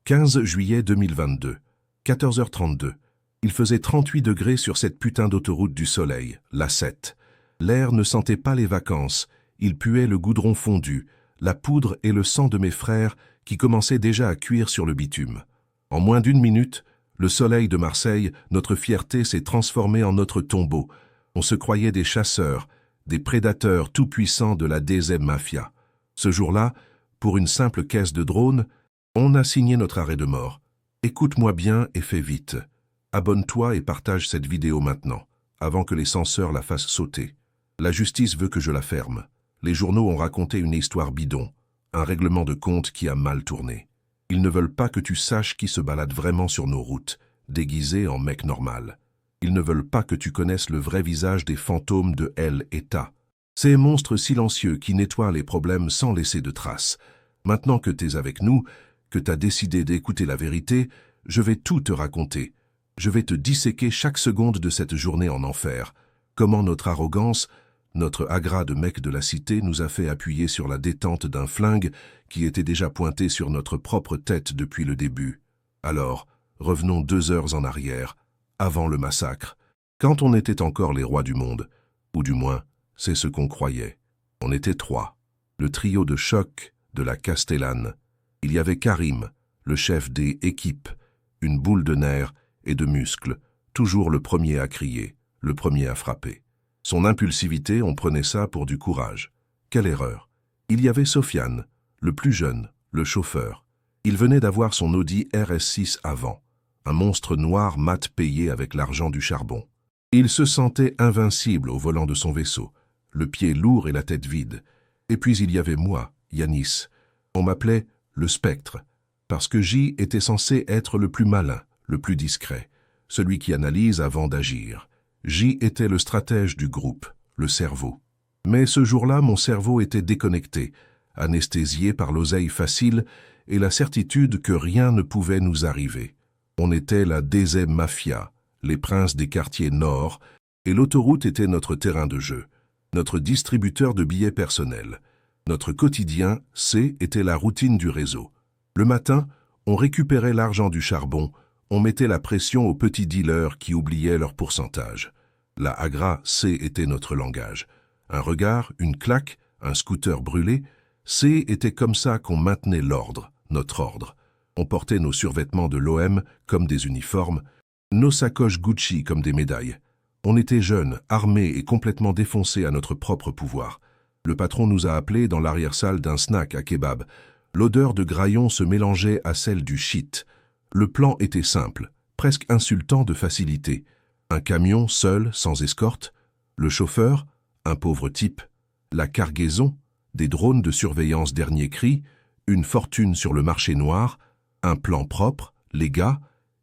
15 juillet 2022, 14h32. Il faisait 38 degrés sur cette putain d'autoroute du soleil, la 7. L'air ne sentait pas les vacances, il puait le goudron fondu, la poudre et le sang de mes frères qui commençaient déjà à cuire sur le bitume. En moins d'une minute, le soleil de Marseille, notre fierté s'est transformé en notre tombeau. On se croyait des chasseurs, des prédateurs tout-puissants de la DZ Mafia. Ce jour-là, pour une simple caisse de drone, on a signé notre arrêt de mort. Écoute-moi bien et fais vite. Abonne-toi et partage cette vidéo maintenant, avant que les censeurs la fassent sauter. La justice veut que je la ferme. Les journaux ont raconté une histoire bidon, un règlement de compte qui a mal tourné. Ils ne veulent pas que tu saches qui se balade vraiment sur nos routes, déguisé en mec normal. Ils ne veulent pas que tu connaisses le vrai visage des fantômes de El État. Ces monstres silencieux qui nettoient les problèmes sans laisser de traces. Maintenant que t'es avec nous, que t'as décidé d'écouter la vérité, je vais tout te raconter. Je vais te disséquer chaque seconde de cette journée en enfer. Comment notre arrogance, notre agra de mec de la cité nous a fait appuyer sur la détente d'un flingue qui était déjà pointé sur notre propre tête depuis le début. Alors, revenons 2 heures en arrière, avant le massacre, quand on était encore les rois du monde, ou du moins, c'est ce qu'on croyait. On était 3, le trio de choc de la Castellane. Il y avait Karim, le chef des équipes, une boule de nerfs et de muscles, toujours le premier à crier, le premier à frapper. Son impulsivité, on prenait ça pour du courage. Quelle erreur! Il y avait Sofiane, le plus jeune, le chauffeur. Il venait d'avoir son Audi RS6 avant, un monstre noir mat payé avec l'argent du charbon. Il se sentait invincible au volant de son vaisseau, le pied lourd et la tête vide. Et puis il y avait moi, Yanis. On m'appelait le spectre, parce que J était censé être le plus malin, le plus discret, celui qui analyse avant d'agir. J était le stratège du groupe, le cerveau. Mais ce jour-là, mon cerveau était déconnecté, anesthésié par l'oseille facile et la certitude que rien ne pouvait nous arriver. On était la DZ Mafia, les princes des quartiers nord, et l'autoroute était notre terrain de jeu, notre distributeur de billets personnels. Notre quotidien, était la routine du réseau. Le matin, on récupérait l'argent du charbon, on mettait la pression aux petits dealers qui oubliaient leur pourcentage. La agra, était notre langage. Un regard, une claque, un scooter brûlé, était comme ça qu'on maintenait l'ordre, notre ordre. On portait nos survêtements de l'OM comme des uniformes, nos sacoches Gucci comme des médailles. On était jeunes, armés et complètement défoncés à notre propre pouvoir. Le patron nous a appelés dans l'arrière-salle d'un snack à kebab. L'odeur de graillon se mélangeait à celle du shit. Le plan était simple, presque insultant de facilité. Un camion seul, sans escorte. Le chauffeur, un pauvre type. La cargaison, des drones de surveillance dernier cri. Une fortune sur le marché noir. Un plan propre, les gars,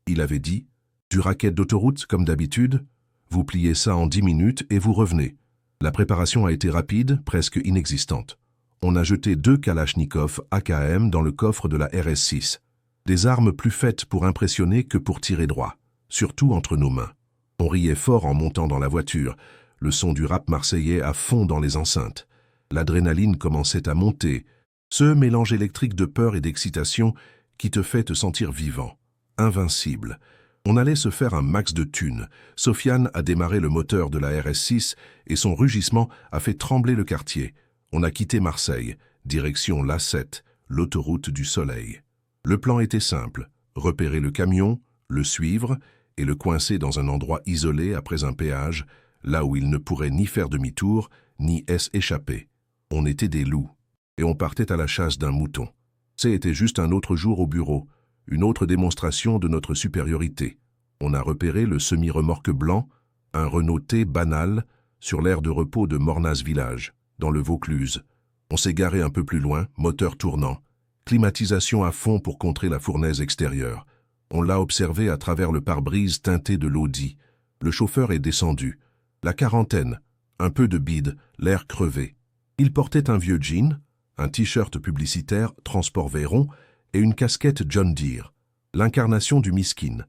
il avait dit. Du racket d'autoroute comme d'habitude. Vous pliez ça en 10 minutes et vous revenez. La préparation a été rapide, presque inexistante. On a jeté 2 Kalachnikov AKM dans le coffre de la RS6. Des armes plus faites pour impressionner que pour tirer droit, surtout entre nos mains. On riait fort en montant dans la voiture, le son du rap marseillais à fond dans les enceintes. L'adrénaline commençait à monter, ce mélange électrique de peur et d'excitation qui te fait te sentir vivant, invincible. On allait se faire un max de thunes. Sofiane a démarré le moteur de la RS6 et son rugissement a fait trembler le quartier. On a quitté Marseille, direction l'A7, l'autoroute du soleil. Le plan était simple, repérer le camion, le suivre et le coincer dans un endroit isolé après un péage, là où il ne pourrait ni faire demi-tour, ni échapper. On était des loups, et on partait à la chasse d'un mouton. C'était juste un autre jour au bureau, une autre démonstration de notre supériorité. On a repéré le semi-remorque blanc, un Renault T banal, sur l'aire de repos de Mornas Village, dans le Vaucluse. On s'est garé un peu plus loin, moteur tournant, climatisation à fond pour contrer la fournaise extérieure. On l'a observé à travers le pare-brise teinté de l'Audi. Le chauffeur est descendu. La quarantaine, un peu de bide, l'air crevé. Il portait un vieux jean, un t-shirt publicitaire Transport Véron et une casquette John Deere, l'incarnation du miskin.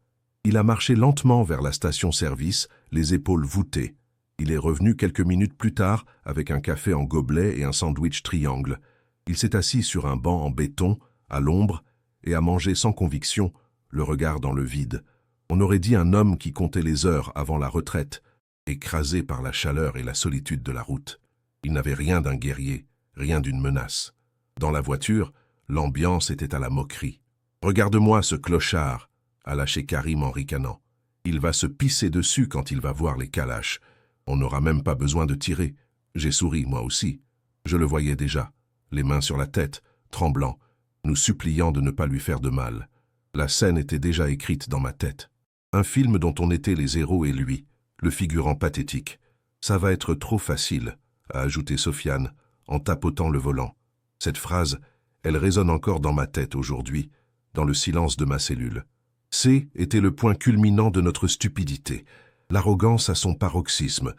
Il a marché lentement vers la station-service, les épaules voûtées. Il est revenu quelques minutes plus tard avec un café en gobelet et un sandwich triangle. Il s'est assis sur un banc en béton, à l'ombre, et à manger sans conviction, le regard dans le vide. On aurait dit un homme qui comptait les heures avant la retraite, écrasé par la chaleur et la solitude de la route. Il n'avait rien d'un guerrier, rien d'une menace. Dans la voiture, l'ambiance était à la moquerie. « Regarde-moi ce clochard !» a lâché Karim en ricanant. « Il va se pisser dessus quand il va voir les calaches. On n'aura même pas besoin de tirer. » J'ai souri, moi aussi. Je le voyais déjà, les mains sur la tête, tremblant, nous suppliant de ne pas lui faire de mal. La scène était déjà écrite dans ma tête. Un film dont on était les héros et lui, le figurant pathétique. « Ça va être trop facile », a ajouté Sofiane, en tapotant le volant. Cette phrase, elle résonne encore dans ma tête aujourd'hui, dans le silence de ma cellule. C était le point culminant de notre stupidité. L'arrogance à son paroxysme.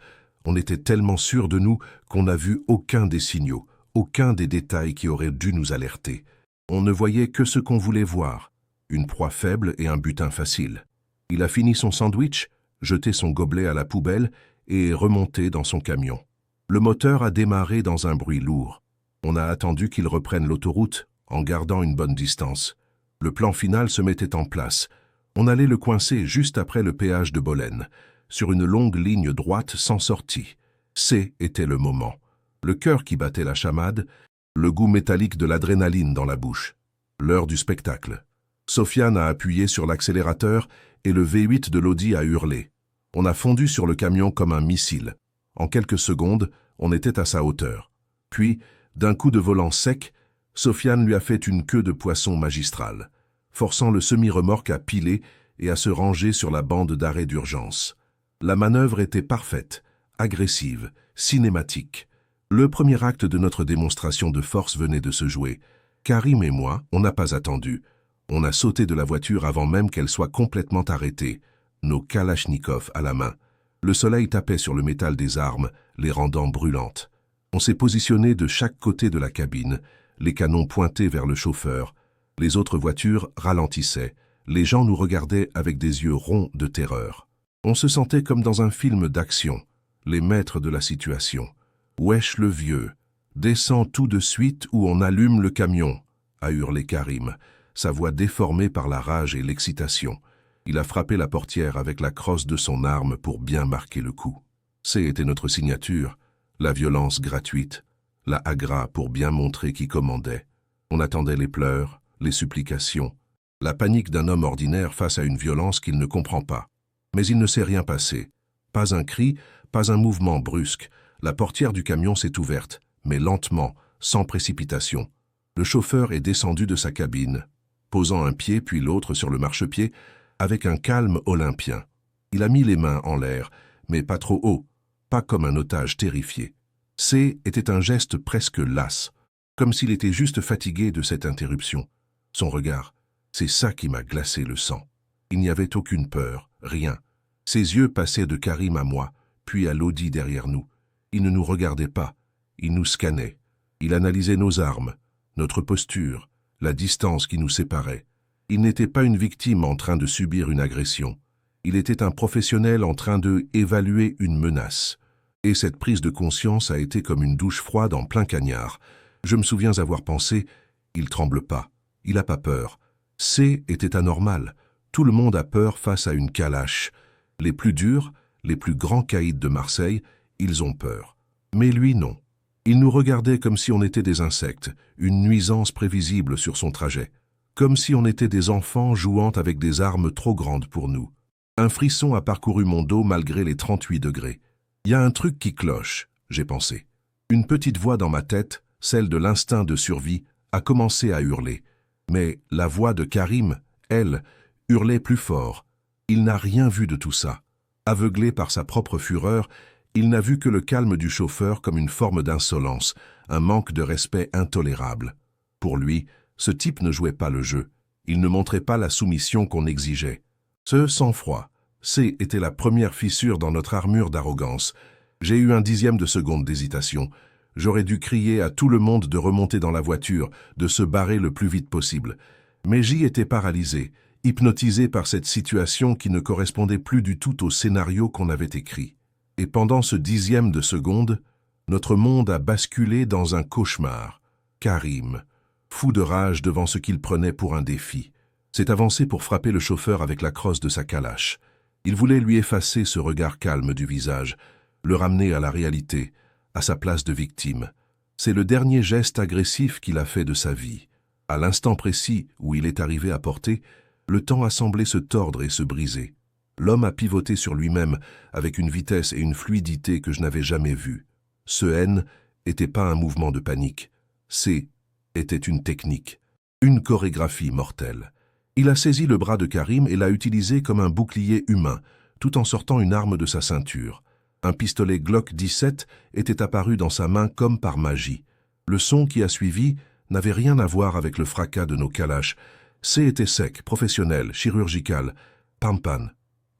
On était tellement sûrs de nous qu'on n'a vu aucun des signaux, aucun des détails qui auraient dû nous alerter. On ne voyait que ce qu'on voulait voir, une proie faible et un butin facile. Il a fini son sandwich, jeté son gobelet à la poubelle et est remonté dans son camion. Le moteur a démarré dans un bruit lourd. On a attendu qu'il reprenne l'autoroute en gardant une bonne distance. Le plan final se mettait en place. On allait le coincer juste après le péage de Bolène, sur une longue ligne droite sans sortie. C'était le moment. Le cœur qui battait la chamade, le goût métallique de l'adrénaline dans la bouche. L'heure du spectacle. Sofiane a appuyé sur l'accélérateur et le V8 de l'Audi a hurlé. On a fondu sur le camion comme un missile. En quelques secondes, on était à sa hauteur. Puis, d'un coup de volant sec, Sofiane lui a fait une queue de poisson magistrale, forçant le semi-remorque à piler et à se ranger sur la bande d'arrêt d'urgence. La manœuvre était parfaite, agressive, cinématique. Le premier acte de notre démonstration de force venait de se jouer. Karim et moi, on n'a pas attendu. On a sauté de la voiture avant même qu'elle soit complètement arrêtée, nos kalachnikovs à la main. Le soleil tapait sur le métal des armes, les rendant brûlantes. On s'est positionné de chaque côté de la cabine, les canons pointés vers le chauffeur. Les autres voitures ralentissaient. Les gens nous regardaient avec des yeux ronds de terreur. On se sentait comme dans un film d'action, les maîtres de la situation. « Wesh le vieux, descends tout de suite ou on allume le camion !» a hurlé Karim, sa voix déformée par la rage et l'excitation. Il a frappé la portière avec la crosse de son arme pour bien marquer le coup. C'était notre signature, la violence gratuite, la agra pour bien montrer qui commandait. On attendait les pleurs, les supplications, la panique d'un homme ordinaire face à une violence qu'il ne comprend pas. Mais il ne s'est rien passé. Pas un cri, pas un mouvement brusque. La portière du camion s'est ouverte, mais lentement, sans précipitation. Le chauffeur est descendu de sa cabine, posant un pied puis l'autre sur le marchepied, avec un calme olympien. Il a mis les mains en l'air, mais pas trop haut, pas comme un otage terrifié. Était un geste presque las, comme s'il était juste fatigué de cette interruption. Son regard, c'est ça qui m'a glacé le sang. Il n'y avait aucune peur, rien. Ses yeux passaient de Karim à moi, puis à l'Audi derrière nous. Il ne nous regardait pas, il nous scannait. Il analysait nos armes, notre posture, la distance qui nous séparait. Il n'était pas une victime en train de subir une agression. Il était un professionnel en train de évaluer une menace. Et cette prise de conscience a été comme une douche froide en plein cagnard. Je me souviens avoir pensé, il tremble pas, il a pas peur. Était anormal. Tout le monde a peur face à une calache. Les plus durs, les plus grands caïds de Marseille, ils ont peur. Mais lui, non. Il nous regardait comme si on était des insectes, une nuisance prévisible sur son trajet. Comme si on était des enfants jouant avec des armes trop grandes pour nous. Un frisson a parcouru mon dos malgré les 38 degrés. Il y a un truc qui cloche, j'ai pensé. Une petite voix dans ma tête, celle de l'instinct de survie, a commencé à hurler. Mais la voix de Karim, elle, hurlait plus fort. Il n'a rien vu de tout ça. Aveuglé par sa propre fureur, il n'a vu que le calme du chauffeur comme une forme d'insolence, un manque de respect intolérable. Pour lui, ce type ne jouait pas le jeu. Il ne montrait pas la soumission qu'on exigeait. Ce sang-froid, était la première fissure dans notre armure d'arrogance. J'ai eu un dixième de seconde d'hésitation. J'aurais dû crier à tout le monde de remonter dans la voiture, de se barrer le plus vite possible. Mais j'y étais paralysé, hypnotisé par cette situation qui ne correspondait plus du tout au scénario qu'on avait écrit. Et pendant ce dixième de seconde, notre monde a basculé dans un cauchemar. Karim, fou de rage devant ce qu'il prenait pour un défi. S'est avancé pour frapper le chauffeur avec la crosse de sa calache. Il voulait lui effacer ce regard calme du visage, le ramener à la réalité, à sa place de victime. C'est le dernier geste agressif qu'il a fait de sa vie. À l'instant précis où il est arrivé à portée, le temps a semblé se tordre et se briser. L'homme a pivoté sur lui-même avec une vitesse et une fluidité que je n'avais jamais vues. Ce N n'était pas un mouvement de panique. C était une technique, une chorégraphie mortelle. Il a saisi le bras de Karim et l'a utilisé comme un bouclier humain, tout en sortant une arme de sa ceinture. Un pistolet Glock 17 était apparu dans sa main comme par magie. Le son qui a suivi n'avait rien à voir avec le fracas de nos calaches. C était sec, professionnel, chirurgical. Pam-pam.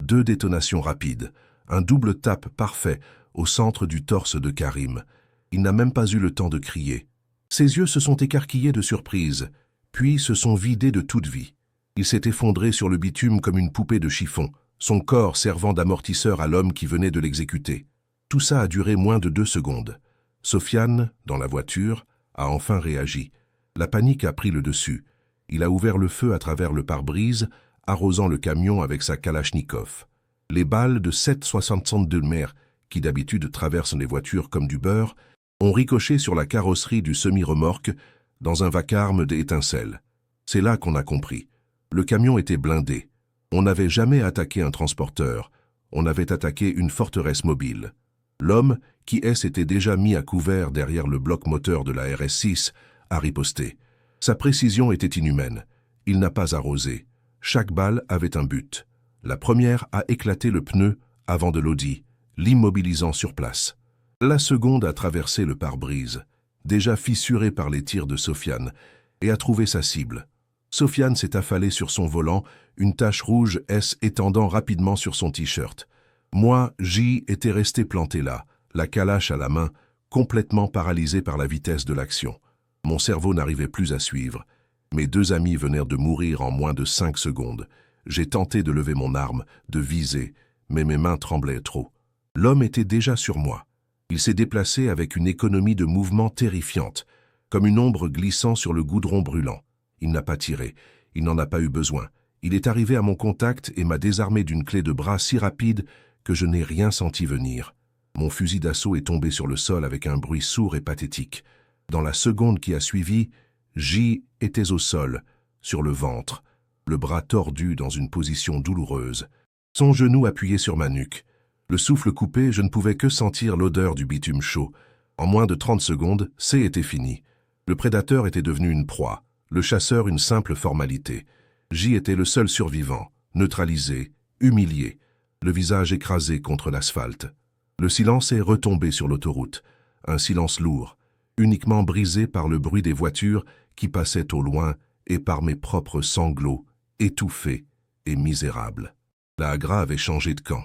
2 détonations rapides. Un double tape parfait au centre du torse de Karim. Il n'a même pas eu le temps de crier. Ses yeux se sont écarquillés de surprise, puis se sont vidés de toute vie. Il s'est effondré sur le bitume comme une poupée de chiffon, son corps servant d'amortisseur à l'homme qui venait de l'exécuter. Tout ça a duré moins de 2 secondes. Sofiane, dans la voiture, a enfin réagi. La panique a pris le dessus. Il a ouvert le feu à travers le pare-brise, arrosant le camion avec sa Kalachnikov. Les balles de 7,62 mer, qui d'habitude traversent les voitures comme du beurre, ont ricoché sur la carrosserie du semi-remorque dans un vacarme d'étincelles. C'est là qu'on a compris. Le camion était blindé. On n'avait jamais attaqué un transporteur. On avait attaqué une forteresse mobile. L'homme, qui s'était déjà mis à couvert derrière le bloc moteur de la RS6, a riposté. Sa précision était inhumaine. Il n'a pas arrosé. Chaque balle avait un but. La première a éclaté le pneu avant de l'Audi, l'immobilisant sur place. La seconde a traversé le pare-brise, déjà fissuré par les tirs de Sofiane, et a trouvé sa cible. Sofiane s'est affalé sur son volant, une tache rouge étendant rapidement sur son t-shirt. Moi, J était resté planté là, la calache à la main, complètement paralysé par la vitesse de l'action. Mon cerveau n'arrivait plus à suivre. Mes 2 amis venaient de mourir en moins de 5 secondes. J'ai tenté de lever mon arme, de viser, mais mes mains tremblaient trop. L'homme était déjà sur moi. Il s'est déplacé avec une économie de mouvement terrifiante, comme une ombre glissant sur le goudron brûlant. Il n'a pas tiré, il n'en a pas eu besoin. Il est arrivé à mon contact et m'a désarmé d'une clé de bras si rapide que je n'ai rien senti venir. Mon fusil d'assaut est tombé sur le sol avec un bruit sourd et pathétique. Dans la seconde qui a suivi, J était au sol, sur le ventre, le bras tordu dans une position douloureuse, son genou appuyé sur ma nuque. Le souffle coupé, je ne pouvais que sentir l'odeur du bitume chaud. En moins de 30 secondes, C était fini. Le prédateur était devenu une proie, le chasseur une simple formalité. J était le seul survivant, neutralisé, humilié, le visage écrasé contre l'asphalte. Le silence est retombé sur l'autoroute, un silence lourd, uniquement brisé par le bruit des voitures qui passaient au loin et par mes propres sanglots, étouffés et misérables. La Agra avait changé de camp.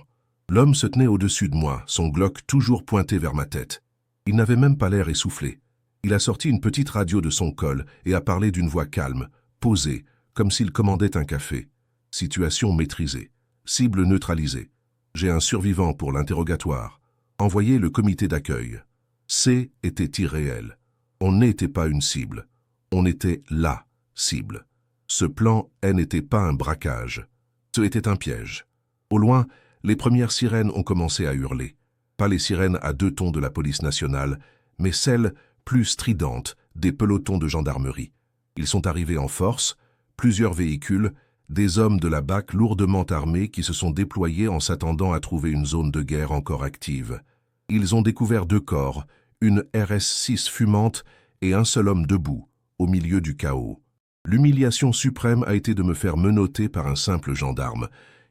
L'homme se tenait au-dessus de moi, son Glock toujours pointé vers ma tête. Il n'avait même pas l'air essoufflé. Il a sorti une petite radio de son col et a parlé d'une voix calme, posée, comme s'il commandait un café. Situation maîtrisée. Cible neutralisée. J'ai un survivant pour l'interrogatoire. Envoyez le comité d'accueil. C était irréel. On n'était pas une cible. On était la cible. Ce plan n'était pas un braquage. Ce était un piège. Au loin, les premières sirènes ont commencé à hurler. Pas les sirènes à 2 tons de la police nationale, mais celles plus stridentes des pelotons de gendarmerie. Ils sont arrivés en force, plusieurs véhicules, des hommes de la BAC lourdement armés qui se sont déployés en s'attendant à trouver une zone de guerre encore active. Ils ont découvert 2 corps, une RS6 fumante et un seul homme debout, au milieu du chaos. L'humiliation suprême a été de me faire menotter par un simple gendarme,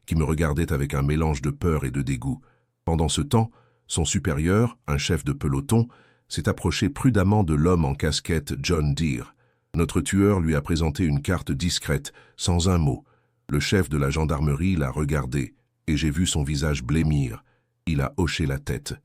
qui me regardait avec un mélange de peur et de dégoût. Pendant ce temps, son supérieur, un chef de peloton, s'est approché prudemment de l'homme en casquette John Deere. Notre tueur lui a présenté une carte discrète, sans un mot. Le chef de la gendarmerie l'a regardé, et j'ai vu son visage blêmir. Il a hoché la tête.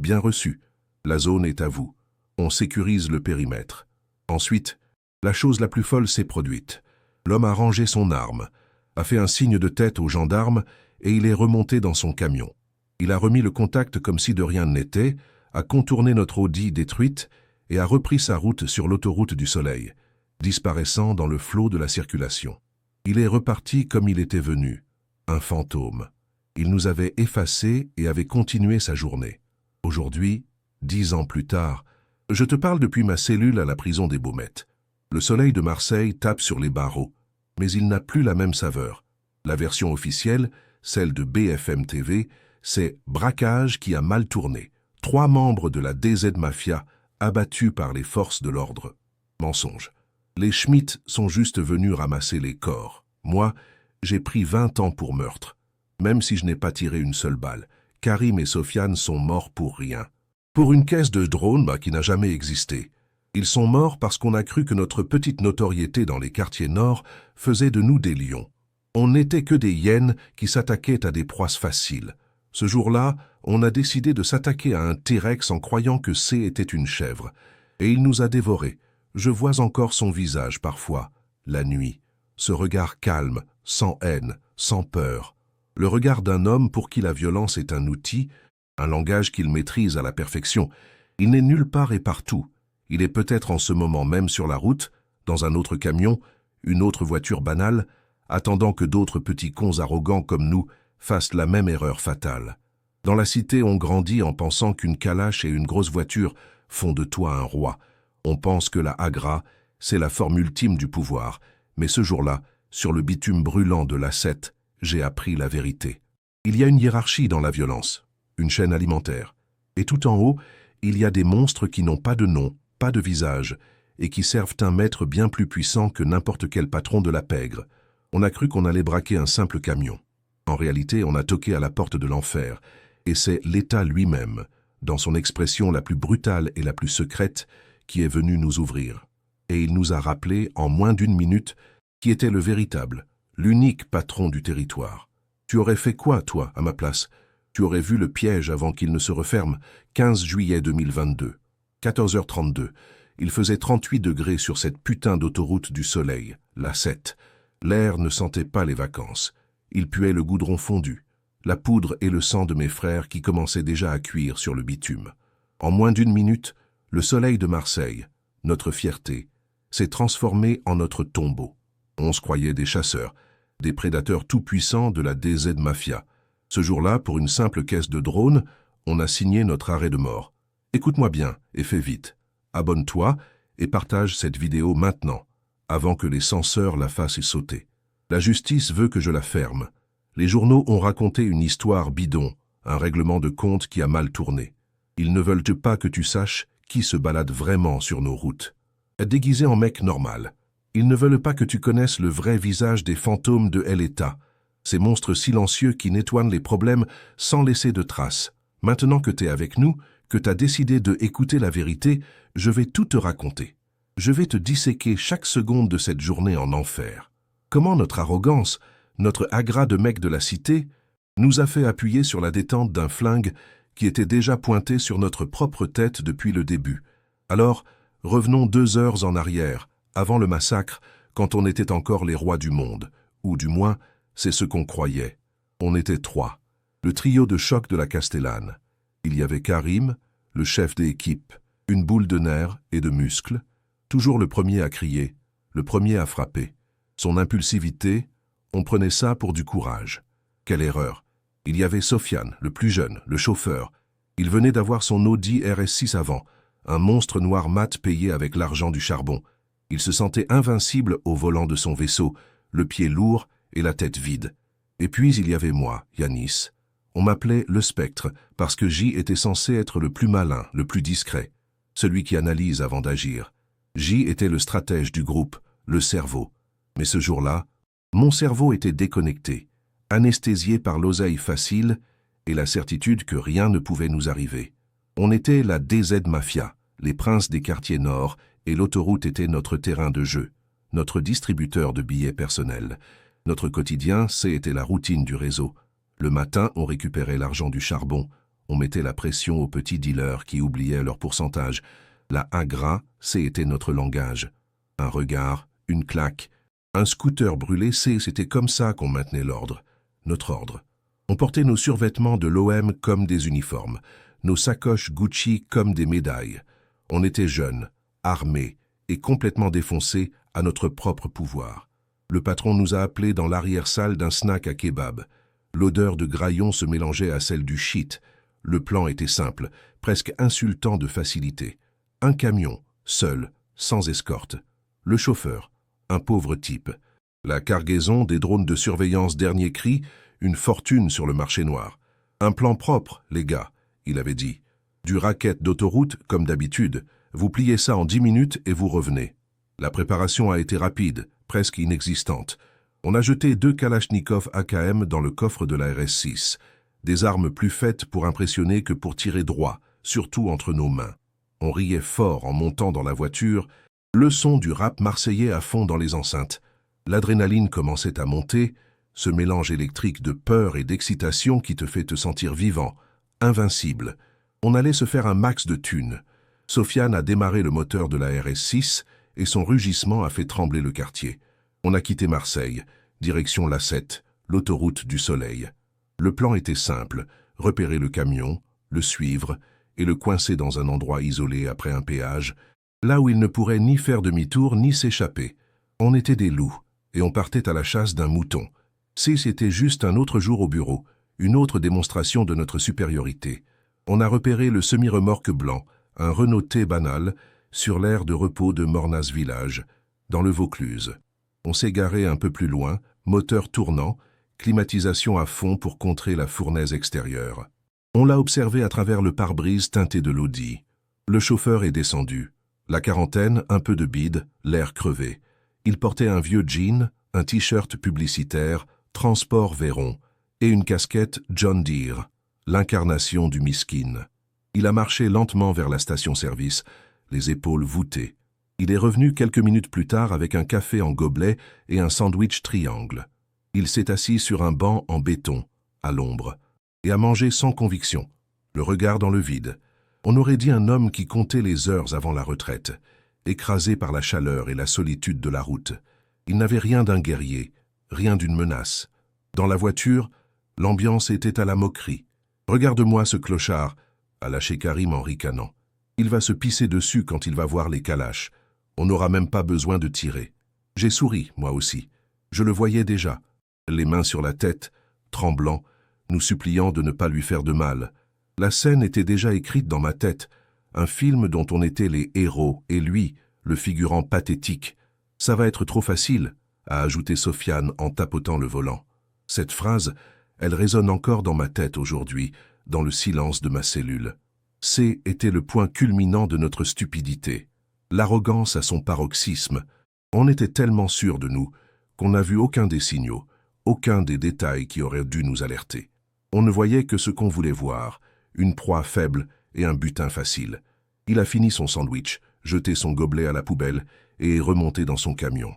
Bien reçu. La zone est à vous. On sécurise le périmètre. Ensuite, la chose la plus folle s'est produite. L'homme a rangé son arme, a fait un signe de tête au gendarme et il est remonté dans son camion. Il a remis le contact comme si de rien n'était, a contourné notre Audi détruite et a repris sa route sur l'autoroute du Soleil. disparaissant dans le flot de la circulation. Il est reparti comme il était venu, un fantôme. Il nous avait effacés et avait continué sa journée. Aujourd'hui, 10 ans plus tard, je te parle depuis ma cellule à la prison des Baumettes. Le soleil de Marseille tape sur les barreaux, mais il n'a plus la même saveur. La version officielle, celle de BFM TV, c'est « braquage qui a mal tourné ». 3 membres de la DZ Mafia abattus par les forces de l'ordre. Mensonge. Les Schmitt sont juste venus ramasser les corps. Moi, j'ai pris 20 ans pour meurtre. Même si je n'ai pas tiré une seule balle, Karim et Sofiane sont morts pour rien. Pour une caisse de drone qui n'a jamais existé. Ils sont morts parce qu'on a cru que notre petite notoriété dans les quartiers nord faisait de nous des lions. On n'était que des hyènes qui s'attaquaient à des proies faciles. Ce jour-là, on a décidé de s'attaquer à un T-Rex en croyant que C était une chèvre. Et il nous a dévorés. Je vois encore son visage parfois, la nuit. Ce regard calme, sans haine, sans peur. Le regard d'un homme pour qui la violence est un outil, un langage qu'il maîtrise à la perfection. Il n'est nulle part et partout. Il est peut-être en ce moment même sur la route, dans un autre camion, une autre voiture banale, attendant que d'autres petits cons arrogants comme nous fassent la même erreur fatale. Dans la cité, on grandit en pensant qu'une calache et une grosse voiture font de toi un roi. On pense que la Agra, c'est la forme ultime du pouvoir. Mais ce jour-là, sur le bitume brûlant de l'A7, j'ai appris la vérité. Il y a une hiérarchie dans la violence, une chaîne alimentaire. Et tout en haut, il y a des monstres qui n'ont pas de nom, pas de visage, et qui servent un maître bien plus puissant que n'importe quel patron de la pègre. On a cru qu'on allait braquer un simple camion. En réalité, on a toqué à la porte de l'enfer, et c'est l'État lui-même, dans son expression la plus brutale et la plus secrète, qui est venu nous ouvrir. Et il nous a rappelé, en moins d'1 minute, qui était le véritable, l'unique patron du territoire. Tu aurais fait quoi, toi, à ma place? Tu aurais vu le piège avant qu'il ne se referme, 15 juillet 2022, 14h32. Il faisait 38 degrés sur cette putain d'autoroute du soleil, la 7. L'air ne sentait pas les vacances. Il puait le goudron fondu, la poudre et le sang de mes frères qui commençaient déjà à cuire sur le bitume. En moins d'1 minute, le soleil de Marseille, notre fierté, s'est transformé en notre tombeau. On se croyait des chasseurs, des prédateurs tout-puissants de la DZ Mafia. Ce jour-là, pour une simple caisse de drone, on a signé notre arrêt de mort. Écoute-moi bien et fais vite. Abonne-toi et partage cette vidéo maintenant, avant que les censeurs la fassent sauter. La justice veut que je la ferme. Les journaux ont raconté une histoire bidon, un règlement de compte qui a mal tourné. Ils ne veulent pas que tu saches qui se balade vraiment sur nos routes. Déguisé en mec normal. Ils ne veulent pas que tu connaisses le vrai visage des fantômes de El-État, ces monstres silencieux qui nettoient les problèmes sans laisser de traces. Maintenant que t'es avec nous, que t'as décidé de écouter la vérité, je vais tout te raconter. Je vais te disséquer chaque seconde de cette journée en enfer. Comment notre arrogance, notre agra de mec de la cité, nous a fait appuyer sur la détente d'un flingue qui était déjà pointé sur notre propre tête depuis le début. Alors, revenons 2 heures en arrière, avant le massacre, quand on était encore les rois du monde, ou du moins, c'est ce qu'on croyait. On était 3, le trio de choc de la Castellane. Il y avait Karim, le chef d'équipe, une boule de nerfs et de muscles, toujours le premier à crier, le premier à frapper. Son impulsivité, on prenait ça pour du courage. Quelle erreur! Il y avait Sofiane, le plus jeune, le chauffeur. Il venait d'avoir son Audi RS6 avant, un monstre noir mat payé avec l'argent du charbon. Il se sentait invincible au volant de son vaisseau, le pied lourd et la tête vide. Et puis il y avait moi, Yanis. On m'appelait le spectre parce que J était censé être le plus malin, le plus discret, celui qui analyse avant d'agir. J était le stratège du groupe, le cerveau. Mais ce jour-là, mon cerveau était déconnecté, anesthésié par l'oseille facile et la certitude que rien ne pouvait nous arriver. On était la DZ Mafia, les princes des quartiers nord, et l'autoroute était notre terrain de jeu, notre distributeur de billets personnels. Notre quotidien, c'était la routine du réseau. Le matin, on récupérait l'argent du charbon, on mettait la pression aux petits dealers qui oubliaient leur pourcentage. La agra, c'était notre langage. Un regard, une claque, un scooter brûlé, c'était comme ça qu'on maintenait l'ordre, notre ordre. On portait nos survêtements de l'OM comme des uniformes, nos sacoches Gucci comme des médailles. On était jeunes, armés et complètement défoncés à notre propre pouvoir. Le patron nous a appelés dans l'arrière-salle d'un snack à kebab. L'odeur de graillon se mélangeait à celle du shit. Le plan était simple, presque insultant de facilité. Un camion, seul, sans escorte. Le chauffeur, un pauvre type. La cargaison, des drones de surveillance dernier cri, une fortune sur le marché noir. Un plan propre, les gars, il avait dit. Du racket d'autoroute, comme d'habitude. Vous pliez ça en 10 minutes et vous revenez. La préparation a été rapide, presque inexistante. On a jeté 2 Kalachnikov AKM dans le coffre de la RS6. Des armes plus faites pour impressionner que pour tirer droit, surtout entre nos mains. On riait fort en montant dans la voiture, le son du rap marseillais à fond dans les enceintes. L'adrénaline commençait à monter, ce mélange électrique de peur et d'excitation qui te fait te sentir vivant, invincible. On allait se faire un max de thunes. Sofiane a démarré le moteur de la RS6 et son rugissement a fait trembler le quartier. On a quitté Marseille, direction la 7, l'autoroute du soleil. Le plan était simple, repérer le camion, le suivre et le coincer dans un endroit isolé après un péage, là où il ne pourrait ni faire demi-tour ni s'échapper. On était des loups et on partait à la chasse d'un mouton. C'était juste un autre jour au bureau, une autre démonstration de notre supériorité. On a repéré le semi-remorque blanc, un Renault T banal, sur l'aire de repos de Mornas Village, dans le Vaucluse. On s'est garé un peu plus loin, moteur tournant, climatisation à fond pour contrer la fournaise extérieure. On l'a observé à travers le pare-brise teinté de l'Audi. Le chauffeur est descendu. La quarantaine, un peu de bide, l'air crevé. Il portait un vieux jean, un t-shirt publicitaire, Transport Véron, et une casquette John Deere, l'incarnation du miskin. Il a marché lentement vers la station-service, les épaules voûtées. Il est revenu quelques minutes plus tard avec un café en gobelet et un sandwich triangle. Il s'est assis sur un banc en béton, à l'ombre, et a mangé sans conviction, le regard dans le vide. On aurait dit un homme qui comptait les heures avant la retraite, écrasé par la chaleur et la solitude de la route. Il n'avait rien d'un guerrier, rien d'une menace. Dans la voiture, l'ambiance était à la moquerie. « Regarde-moi ce clochard !» a lâché Karim en ricanant. « Il va se pisser dessus quand il va voir les calaches. On n'aura même pas besoin de tirer. » J'ai souri, moi aussi. Je le voyais déjà, les mains sur la tête, tremblant, nous suppliant de ne pas lui faire de mal. La scène était déjà écrite dans ma tête, un film dont on était les héros, et lui, le figurant pathétique. « Ça va être trop facile », a ajouté Sofiane en tapotant le volant. Cette phrase, elle résonne encore dans ma tête aujourd'hui, dans le silence de ma cellule. Était le point culminant de notre stupidité. L'arrogance à son paroxysme. On était tellement sûrs de nous qu'on n'a vu aucun des signaux, aucun des détails qui auraient dû nous alerter. On ne voyait que ce qu'on voulait voir, une proie faible et un butin facile. Il a fini son sandwich, jeté son gobelet à la poubelle et est remonté dans son camion.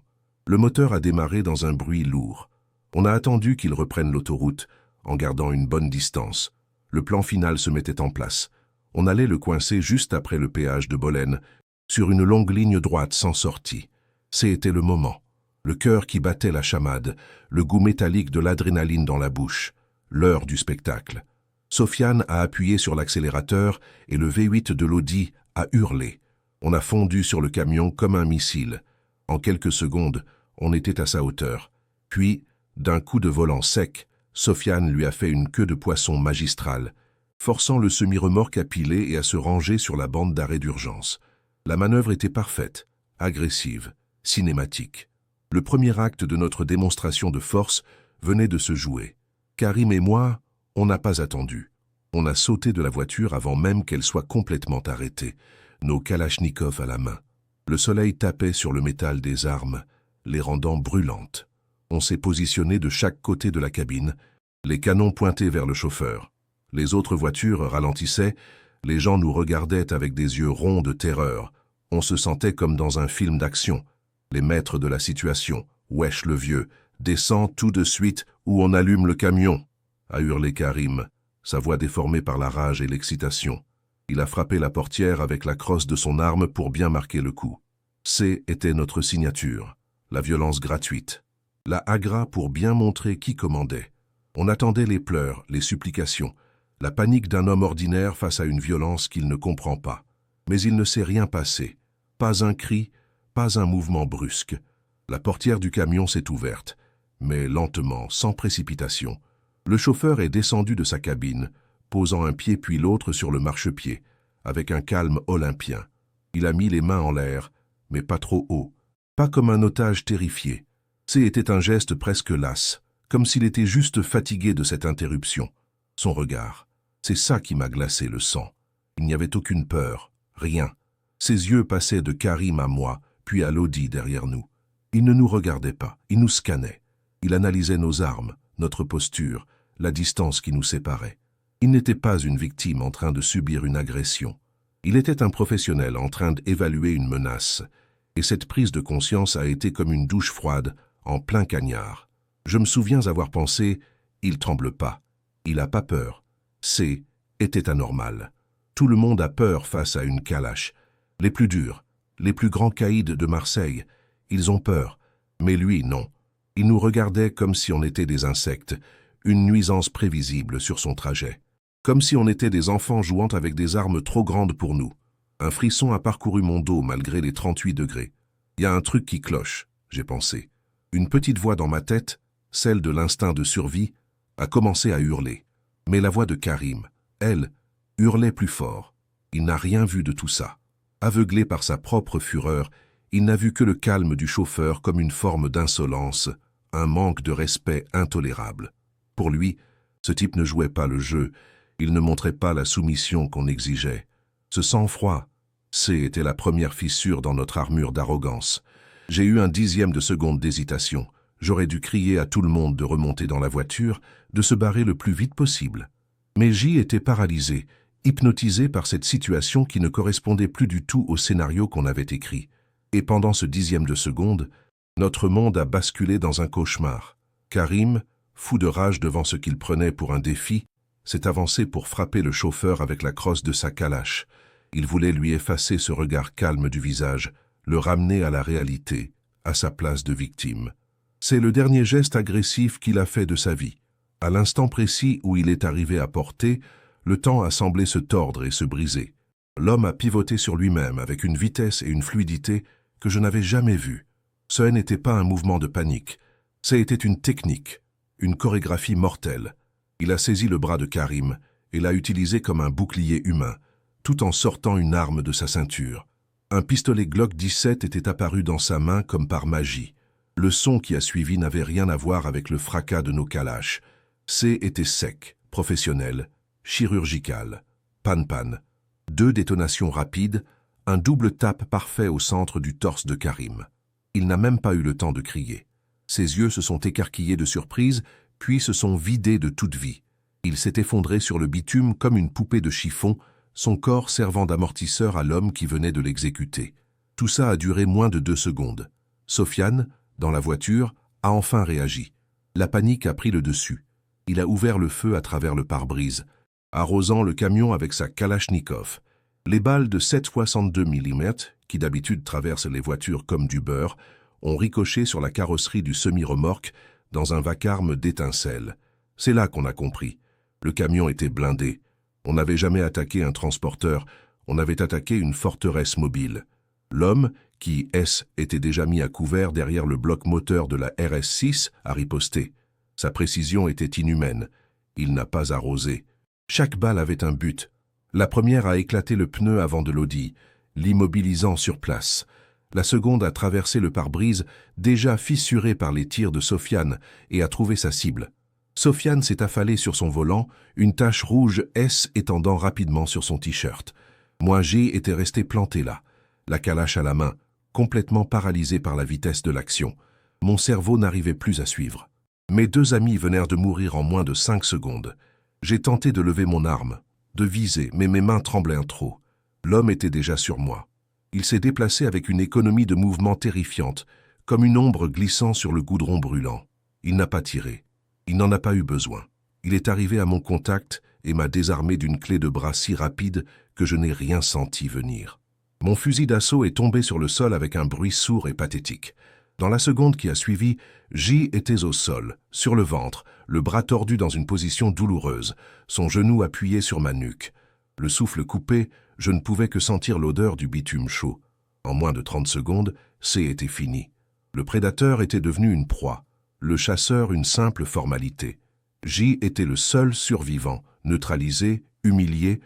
Le moteur a démarré dans un bruit lourd. On a attendu qu'il reprenne l'autoroute, en gardant une bonne distance. Le plan final se mettait en place. On allait le coincer juste après le péage de Bolène, sur une longue ligne droite sans sortie. C'était le moment. Le cœur qui battait la chamade, le goût métallique de l'adrénaline dans la bouche, l'heure du spectacle. Sofiane a appuyé sur l'accélérateur et le V8 de l'Audi a hurlé. On a fondu sur le camion comme un missile. En quelques secondes, on était à sa hauteur. Puis, d'un coup de volant sec, Sofiane lui a fait une queue de poisson magistrale, forçant le semi-remorque à piler et à se ranger sur la bande d'arrêt d'urgence. La manœuvre était parfaite, agressive, cinématique. Le premier acte de notre démonstration de force venait de se jouer. Karim et moi, on n'a pas attendu. On a sauté de la voiture avant même qu'elle soit complètement arrêtée, nos kalachnikovs à la main. Le soleil tapait sur le métal des armes, les rendant brûlantes. On s'est positionné de chaque côté de la cabine, les canons pointés vers le chauffeur. Les autres voitures ralentissaient, les gens nous regardaient avec des yeux ronds de terreur. On se sentait comme dans un film d'action. Les maîtres de la situation, wesh le vieux, descend tout de suite ou on allume le camion, a hurlé Karim, sa voix déformée par la rage et l'excitation. Il a frappé la portière avec la crosse de son arme pour bien marquer le coup. Était notre signature, la violence gratuite. La agra pour bien montrer qui commandait. On attendait les pleurs, les supplications, la panique d'un homme ordinaire face à une violence qu'il ne comprend pas. Mais il ne s'est rien passé. Pas un cri, Pas un mouvement brusque. La portière du camion s'est ouverte, mais lentement, sans précipitation. Le chauffeur est descendu de sa cabine, posant un pied puis l'autre sur le marchepied, avec un calme olympien. Il a mis les mains en l'air, mais pas trop haut, pas comme un otage terrifié. C'était un geste presque las, comme s'il était juste fatigué de cette interruption. Son regard, c'est ça qui m'a glacé le sang. Il n'y avait aucune peur, rien. Ses yeux passaient de Karim à moi, puis à Lodi derrière nous. Il ne nous regardait pas, il nous scannait. Il analysait nos armes, notre posture, la distance qui nous séparait. Il n'était pas une victime en train de subir une agression. Il était un professionnel en train d'évaluer une menace. Et cette prise de conscience a été comme une douche froide, en plein cagnard. Je me souviens avoir pensé, il tremble pas, il a pas peur. Était anormal. Tout le monde a peur face à une calache. Les plus durs, les plus grands caïds de Marseille, ils ont peur. Mais lui, non. Il nous regardait comme si on était des insectes, une nuisance prévisible sur son trajet. Comme si on était des enfants jouant avec des armes trop grandes pour nous. Un frisson a parcouru mon dos malgré les 38 degrés. Il y a un truc qui cloche, j'ai pensé. Une petite voix dans ma tête, celle de l'instinct de survie, a commencé à hurler. Mais la voix de Karim, elle, hurlait plus fort. Il n'a rien vu de tout ça. Aveuglé par sa propre fureur, il n'a vu que le calme du chauffeur comme une forme d'insolence, un manque de respect intolérable. Pour lui, ce type ne jouait pas le jeu, il ne montrait pas la soumission qu'on exigeait. Ce sang-froid, était la première fissure dans notre armure d'arrogance. J'ai eu un dixième de seconde d'hésitation. J'aurais dû crier à tout le monde de remonter dans la voiture, de se barrer le plus vite possible. Mais J était paralysé, hypnotisé par cette situation qui ne correspondait plus du tout au scénario qu'on avait écrit. Et pendant ce dixième de seconde, notre monde a basculé dans un cauchemar. Karim, fou de rage devant ce qu'il prenait pour un défi, s'est avancé pour frapper le chauffeur avec la crosse de sa calache. Il voulait lui effacer ce regard calme du visage, le ramener à la réalité, à sa place de victime. C'est le dernier geste agressif qu'il a fait de sa vie. À l'instant précis où il est arrivé à portée, le temps a semblé se tordre et se briser. L'homme a pivoté sur lui-même avec une vitesse et une fluidité que je n'avais jamais vues. Ce n'était pas un mouvement de panique, c'était une technique, une chorégraphie mortelle. Il a saisi le bras de Karim et l'a utilisé comme un bouclier humain, tout en sortant une arme de sa ceinture. Un pistolet Glock 17 était apparu dans sa main comme par magie. Le son qui a suivi n'avait rien à voir avec le fracas de nos calaches. Était sec, professionnel, chirurgical. Pan-pan. 2 détonations rapides, un double tape parfait au centre du torse de Karim. Il n'a même pas eu le temps de crier. Ses yeux se sont écarquillés de surprise, puis se sont vidés de toute vie. Il s'est effondré sur le bitume comme une poupée de chiffon, son corps servant d'amortisseur à l'homme qui venait de l'exécuter. Tout ça a duré moins de 2 secondes. Sofiane, dans la voiture, a enfin réagi. La panique a pris le dessus. Il a ouvert le feu à travers le pare-brise, arrosant le camion avec sa Kalachnikov. Les balles de 7,62 mm, qui d'habitude traversent les voitures comme du beurre, ont ricoché sur la carrosserie du semi-remorque dans un vacarme d'étincelles. C'est là qu'on a compris. Le camion était blindé. On n'avait jamais attaqué un transporteur, on avait attaqué une forteresse mobile. L'homme, qui était déjà mis à couvert derrière le bloc moteur de la RS6, a riposté. Sa précision était inhumaine. Il n'a pas arrosé. Chaque balle avait un but. La première a éclaté le pneu avant de Lodi, l'immobilisant sur place. La seconde a traversé le pare-brise, déjà fissuré par les tirs de Sofiane, et a trouvé sa cible. Sofiane s'est affalé sur son volant, une tache rouge étendant rapidement sur son t-shirt. Moi, G était resté planté là, la calache à la main, complètement paralysé par la vitesse de l'action. Mon cerveau n'arrivait plus à suivre. Mes 2 amis venèrent de mourir en moins de 5 secondes. J'ai tenté de lever mon arme, de viser, mais mes mains tremblaient un trop. L'homme était déjà sur moi. Il s'est déplacé avec une économie de mouvement terrifiante, comme une ombre glissant sur le goudron brûlant. Il n'a pas tiré. Il n'en a pas eu besoin. Il est arrivé à mon contact et m'a désarmé d'une clé de bras si rapide que je n'ai rien senti venir. Mon fusil d'assaut est tombé sur le sol avec un bruit sourd et pathétique. Dans la seconde qui a suivi, J était au sol, sur le ventre, le bras tordu dans une position douloureuse, son genou appuyé sur ma nuque. Le souffle coupé, je ne pouvais que sentir l'odeur du bitume chaud. En moins de 30 secondes, C était fini. Le prédateur était devenu une proie, le chasseur une simple formalité. J était le seul survivant, neutralisé, humilié,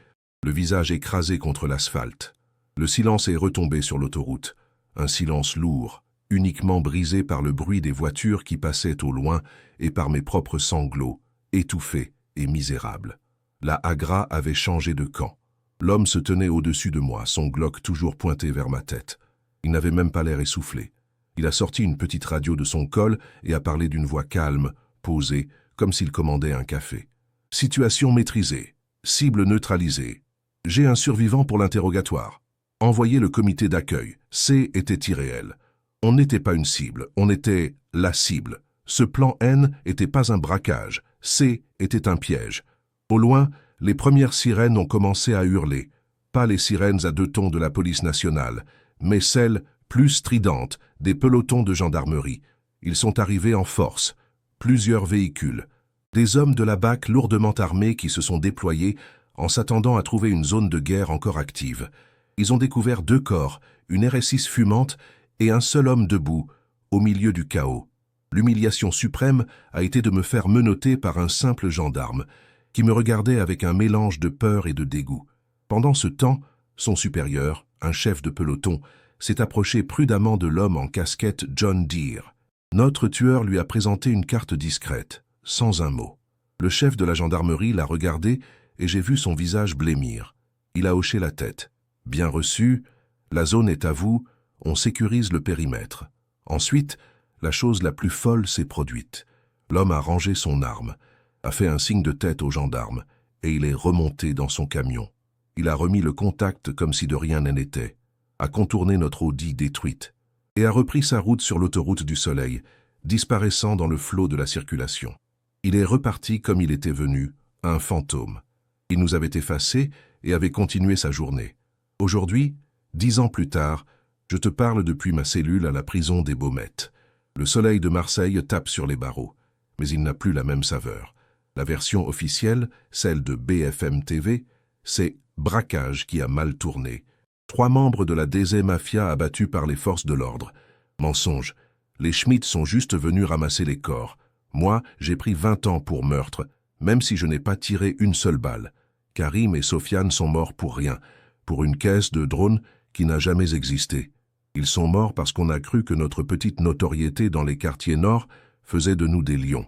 le visage écrasé contre l'asphalte. Le silence est retombé sur l'autoroute, un silence lourd, uniquement brisé par le bruit des voitures qui passaient au loin et par mes propres sanglots, étouffés et misérables. La Hagra avait changé de camp. L'homme se tenait au-dessus de moi, son Glock toujours pointé vers ma tête. Il n'avait même pas l'air essoufflé. Il a sorti une petite radio de son col et a parlé d'une voix calme, posée, comme s'il commandait un café. Situation maîtrisée. Cible neutralisée. J'ai un survivant pour l'interrogatoire. Envoyez le comité d'accueil. C était irréel. On n'était pas une cible, on était la cible. Ce plan N n'était pas un braquage. C était un piège. Au loin, les premières sirènes ont commencé à hurler. Pas les sirènes à 2 tons de la police nationale, mais celles, plus stridentes, des pelotons de gendarmerie. Ils sont arrivés en force. Plusieurs véhicules. Des hommes de la BAC lourdement armés qui se sont déployés en s'attendant à trouver une zone de guerre encore active. Ils ont découvert 2 corps, une RS6 fumante et un seul homme debout, au milieu du chaos. L'humiliation suprême a été de me faire menotter par un simple gendarme, qui me regardait avec un mélange de peur et de dégoût. Pendant ce temps, son supérieur, un chef de peloton, s'est approché prudemment de l'homme en casquette John Deere. Notre tueur lui a présenté une carte discrète, sans un mot. Le chef de la gendarmerie l'a regardé et j'ai vu son visage blêmir. Il a hoché la tête. Bien reçu, la zone est à vous, on sécurise le périmètre. Ensuite, la chose la plus folle s'est produite. L'homme a rangé son arme, a fait un signe de tête au gendarme, et il est remonté dans son camion. Il a remis le contact comme si de rien n'était, a contourné notre Audi détruite, et a repris sa route sur l'autoroute du Soleil, disparaissant dans le flot de la circulation. Il est reparti comme il était venu, un fantôme. Il nous avait effacés et avait continué sa journée. Aujourd'hui, 10 ans plus tard, je te parle depuis ma cellule à la prison des Baumettes. Le soleil de Marseille tape sur les barreaux, mais il n'a plus la même saveur. La version officielle, celle de BFM TV, c'est braquage qui a mal tourné. 3 membres de la DZ Mafia abattus par les forces de l'ordre. Mensonge. Les Schmitt sont juste venus ramasser les corps. Moi, j'ai pris 20 ans pour meurtre, même si je n'ai pas tiré une seule balle. Karim et Sofiane sont morts pour rien, pour une caisse de drones qui n'a jamais existé. Ils sont morts parce qu'on a cru que notre petite notoriété dans les quartiers nord faisait de nous des lions.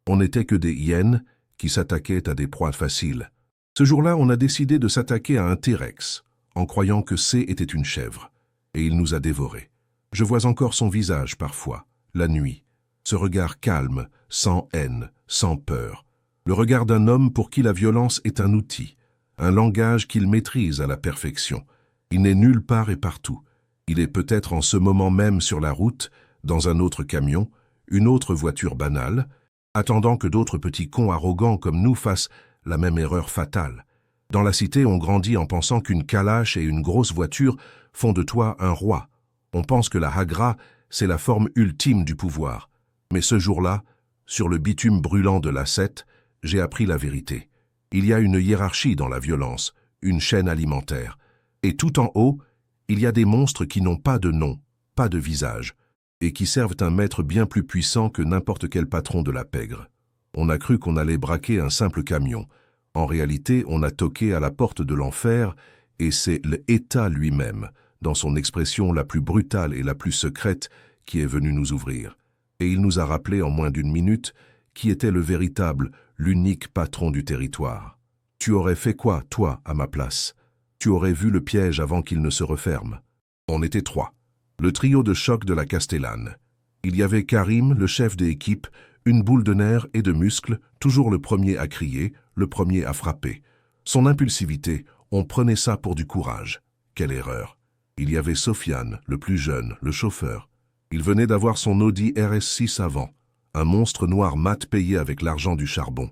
On n'était que des hyènes qui s'attaquaient à des proies faciles. Ce jour-là, on a décidé de s'attaquer à un T-Rex, en croyant que C était une chèvre, et il nous a dévorés. Je vois encore son visage parfois, la nuit, ce regard calme, sans haine, sans peur. Le regard d'un homme pour qui la violence est un outil, un langage qu'il maîtrise à la perfection. Il n'est nulle part et partout. Il est peut-être en ce moment même sur la route, dans un autre camion, une autre voiture banale, attendant que d'autres petits cons arrogants comme nous fassent la même erreur fatale. Dans la cité, on grandit en pensant qu'une calache et une grosse voiture font de toi un roi. On pense que la Hagra, c'est la forme ultime du pouvoir. Mais ce jour-là, sur le bitume brûlant de l'A7, j'ai appris la vérité. Il y a une hiérarchie dans la violence, une chaîne alimentaire. Et tout en haut, il y a des monstres qui n'ont pas de nom, pas de visage, et qui servent un maître bien plus puissant que n'importe quel patron de la pègre. On a cru qu'on allait braquer un simple camion. En réalité, on a toqué à la porte de l'enfer, et c'est l'État lui-même, dans son expression la plus brutale et la plus secrète, qui est venu nous ouvrir. Et il nous a rappelé en moins d'1 minute qui était le véritable, l'unique patron du territoire. Tu aurais fait quoi, toi, à ma place? Tu aurais vu le piège avant qu'il ne se referme. On était 3. Le trio de choc de la Castellane. Il y avait Karim, le chef d'équipe, une boule de nerfs et de muscles, toujours le premier à crier, le premier à frapper. Son impulsivité, on prenait ça pour du courage. Quelle erreur. Il y avait Sofiane, le plus jeune, le chauffeur. Il venait d'avoir son Audi RS6 avant, un monstre noir mat payé avec l'argent du charbon.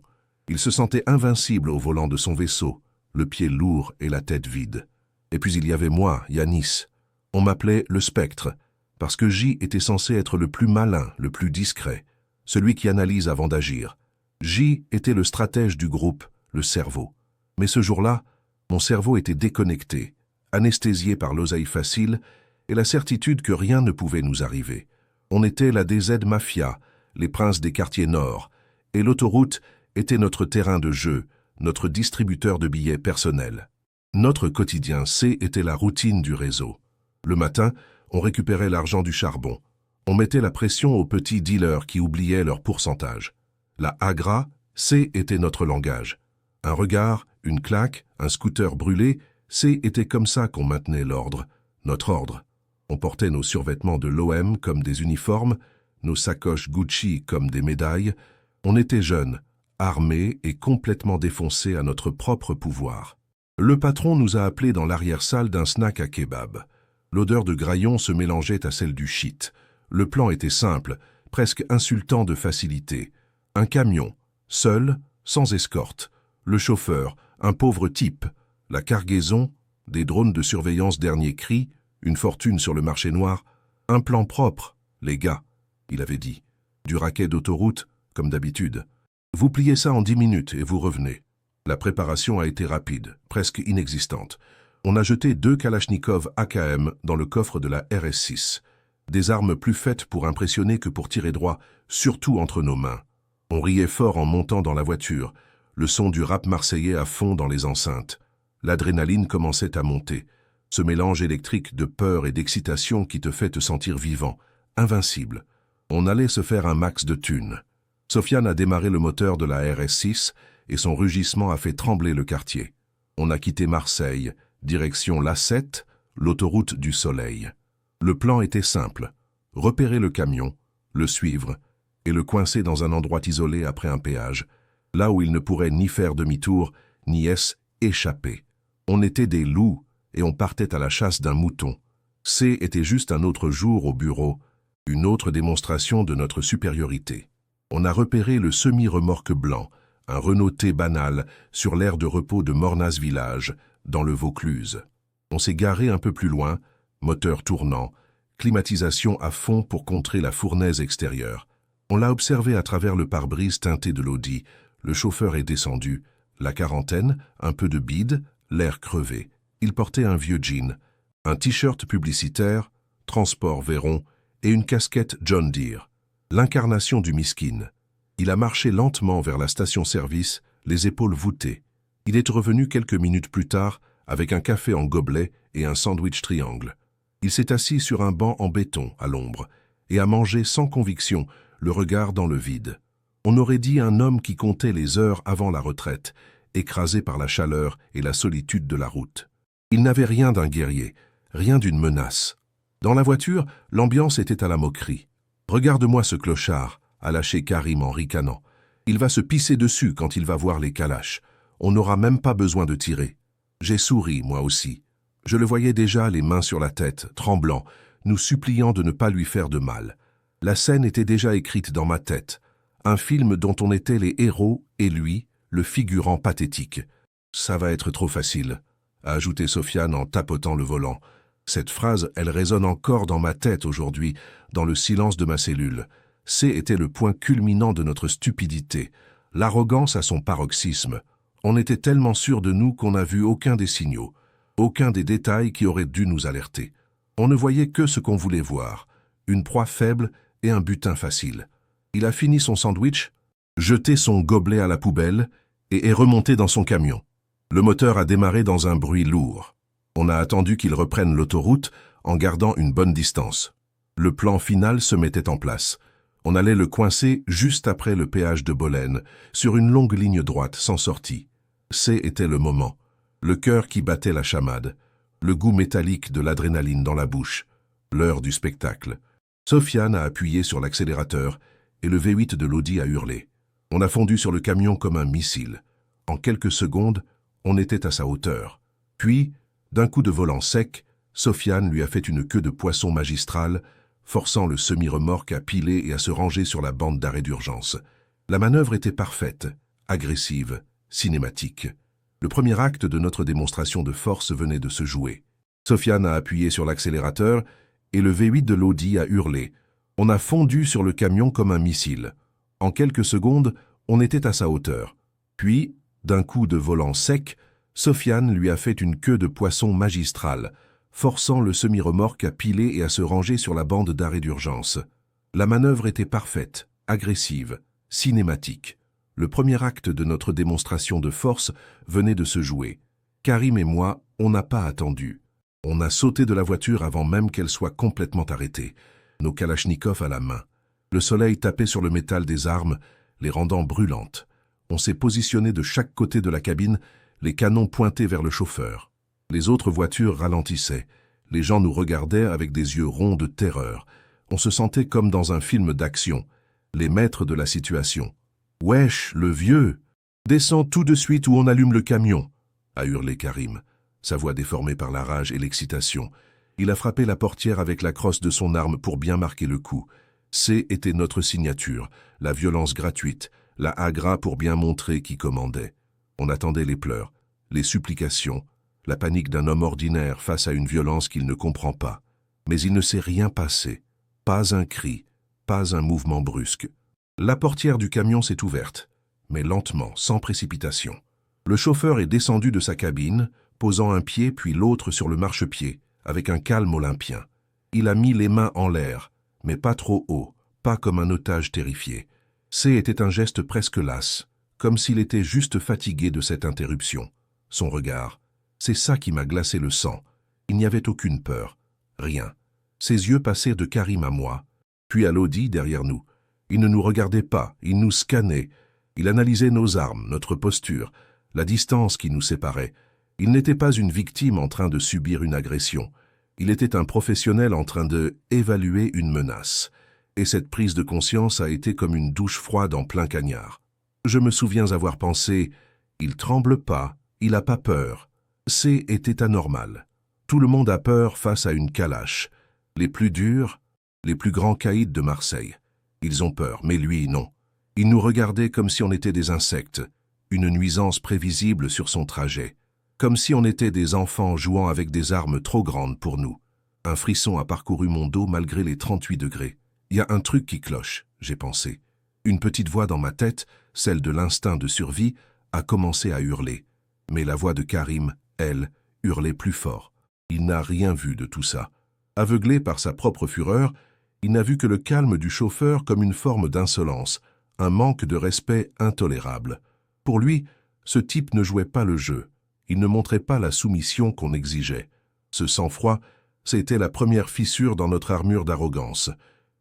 Il se sentait invincible au volant de son vaisseau, le pied lourd et la tête vide. Et puis il y avait moi, Yanis. On m'appelait le Spectre, parce que J était censé être le plus malin, le plus discret, celui qui analyse avant d'agir. J était le stratège du groupe, le cerveau. Mais ce jour-là, mon cerveau était déconnecté, anesthésié par l'oseille facile, et la certitude que rien ne pouvait nous arriver. On était la DZ Mafia, les princes des quartiers nord, et l'autoroute était notre terrain de jeu, notre distributeur de billets personnel. Notre quotidien C était la routine du réseau. Le matin, on récupérait l'argent du charbon. On mettait la pression aux petits dealers qui oubliaient leur pourcentage. La Agra, C était notre langage. Un regard, une claque, un scooter brûlé, C était comme ça qu'on maintenait l'ordre, notre ordre. On portait nos survêtements de l'OM comme des uniformes, nos sacoches Gucci comme des médailles. On était jeunes, armés et complètement défoncés à notre propre pouvoir. Le patron nous a appelés dans l'arrière-salle d'un snack à kebab. L'odeur de graillon se mélangeait à celle du shit. Le plan était simple, presque insultant de facilité. Un camion, seul, sans escorte. Le chauffeur, un pauvre type. La cargaison, des drones de surveillance dernier cri, une fortune sur le marché noir. Un plan propre, les gars, il avait dit. Du racket d'autoroute, comme d'habitude. Vous pliez ça en 10 minutes et vous revenez. La préparation a été rapide, presque inexistante. On a jeté 2 Kalachnikov AKM dans le coffre de la RS6. Des armes plus faites pour impressionner que pour tirer droit, surtout entre nos mains. On riait fort en montant dans la voiture, le son du rap marseillais à fond dans les enceintes. L'adrénaline commençait à monter, ce mélange électrique de peur et d'excitation qui te fait te sentir vivant, invincible. On allait se faire un max de thunes. Sofiane a démarré le moteur de la RS6 et son rugissement a fait trembler le quartier. On a quitté Marseille, direction l'A7, l'autoroute du soleil. Le plan était simple, repérer le camion, le suivre et le coincer dans un endroit isolé après un péage, là où il ne pourrait ni faire demi-tour, ni échapper. On était des loups et on partait à la chasse d'un mouton. C était juste un autre jour au bureau, une autre démonstration de notre supériorité. On a repéré le semi-remorque blanc, un Renault T banal, sur l'aire de repos de Mornas Village, dans le Vaucluse. On s'est garé un peu plus loin, moteur tournant, climatisation à fond pour contrer la fournaise extérieure. On l'a observé à travers le pare-brise teinté de l'Audi. Le chauffeur est descendu, la quarantaine, un peu de bide, l'air crevé. Il portait un vieux jean, un t-shirt publicitaire, Transport Véron et une casquette John Deere. L'incarnation du miskin. Il a marché lentement vers la station-service, les épaules voûtées. Il est revenu quelques minutes plus tard avec un café en gobelet et un sandwich triangle. Il s'est assis sur un banc en béton, à l'ombre, et a mangé sans conviction, le regard dans le vide. On aurait dit un homme qui comptait les heures avant la retraite, écrasé par la chaleur et la solitude de la route. Il n'avait rien d'un guerrier, rien d'une menace. Dans la voiture, l'ambiance était à la moquerie. « Regarde-moi ce clochard », a lâché Karim en ricanant. « Il va se pisser dessus quand il va voir les calaches. On n'aura même pas besoin de tirer. » J'ai souri, moi aussi. Je le voyais déjà, les mains sur la tête, tremblant, nous suppliant de ne pas lui faire de mal. La scène était déjà écrite dans ma tête. Un film dont on était les héros et lui, le figurant pathétique. « Ça va être trop facile », a ajouté Sofiane en tapotant le volant. Cette phrase, elle résonne encore dans ma tête aujourd'hui, dans le silence de ma cellule. C était le point culminant de notre stupidité, l'arrogance à son paroxysme. On était tellement sûrs de nous qu'on n'a vu aucun des signaux, aucun des détails qui auraient dû nous alerter. On ne voyait que ce qu'on voulait voir, une proie faible et un butin facile. Il a fini son sandwich, jeté son gobelet à la poubelle et est remonté dans son camion. Le moteur a démarré dans un bruit lourd. On a attendu qu'il reprenne l'autoroute en gardant une bonne distance. Le plan final se mettait en place. On allait le coincer juste après le péage de Bolène, sur une longue ligne droite sans sortie. C'était le moment. Le cœur qui battait la chamade. Le goût métallique de l'adrénaline dans la bouche. L'heure du spectacle. Sofiane a appuyé sur l'accélérateur et le V8 de l'Audi a hurlé. On a fondu sur le camion comme un missile. En quelques secondes, on était à sa hauteur. Puis, d'un coup de volant sec, Sofiane lui a fait une queue de poisson magistrale, forçant le semi-remorque à piler et à se ranger sur la bande d'arrêt d'urgence. La manœuvre était parfaite, agressive, cinématique. Le premier acte de notre démonstration de force venait de se jouer. Sofiane a appuyé sur l'accélérateur et le V8 de l'Audi a hurlé. On a fondu sur le camion comme un missile. En quelques secondes, on était à sa hauteur. Puis, d'un coup de volant sec, Sofiane lui a fait une queue de poisson magistrale, forçant le semi-remorque à piler et à se ranger sur la bande d'arrêt d'urgence. La manœuvre était parfaite, agressive, cinématique. Le premier acte de notre démonstration de force venait de se jouer. Karim et moi, on n'a pas attendu. On a sauté de la voiture avant même qu'elle soit complètement arrêtée, nos kalachnikovs à la main. Le soleil tapait sur le métal des armes, les rendant brûlantes. On s'est positionné de chaque côté de la cabine, les canons pointés vers le chauffeur. Les autres voitures ralentissaient. Les gens nous regardaient avec des yeux ronds de terreur. On se sentait comme dans un film d'action, les maîtres de la situation. « Wesh, le vieux! Descends tout de suite ou on allume le camion !» a hurlé Karim, sa voix déformée par la rage et l'excitation. Il a frappé la portière avec la crosse de son arme pour bien marquer le coup. C était notre signature, la violence gratuite, la agra pour bien montrer qui commandait. On attendait les pleurs, les supplications, la panique d'un homme ordinaire face à une violence qu'il ne comprend pas. Mais il ne s'est rien passé. Pas un cri, pas un mouvement brusque. La portière du camion s'est ouverte, mais lentement, sans précipitation. Le chauffeur est descendu de sa cabine, posant un pied puis l'autre sur le marchepied, avec un calme olympien. Il a mis les mains en l'air, mais pas trop haut, pas comme un otage terrifié. C était un geste presque las, comme s'il était juste fatigué de cette interruption. Son regard, c'est ça qui m'a glacé le sang. Il n'y avait aucune peur, rien. Ses yeux passaient de Karim à moi, puis à Lodi derrière nous. Il ne nous regardait pas, il nous scannait. Il analysait nos armes, notre posture, la distance qui nous séparait. Il n'était pas une victime en train de subir une agression. Il était un professionnel en train de évaluer une menace. Et cette prise de conscience a été comme une douche froide en plein cagnard. Je me souviens avoir pensé « Il tremble pas, il a pas peur ». C était anormal. Tout le monde a peur face à une calache. Les plus durs, les plus grands caïds de Marseille. Ils ont peur, mais lui, non. Il nous regardait comme si on était des insectes, une nuisance prévisible sur son trajet. Comme si on était des enfants jouant avec des armes trop grandes pour nous. Un frisson a parcouru mon dos malgré les 38 degrés. Il y a un truc qui cloche, j'ai pensé. Une petite voix dans ma tête, celle de l'instinct de survie, a commencé à hurler. Mais la voix de Karim, elle, hurlait plus fort. Il n'a rien vu de tout ça. Aveuglé par sa propre fureur, il n'a vu que le calme du chauffeur comme une forme d'insolence, un manque de respect intolérable. Pour lui, ce type ne jouait pas le jeu. Il ne montrait pas la soumission qu'on exigeait. Ce sang-froid, c'était la première fissure dans notre armure d'arrogance.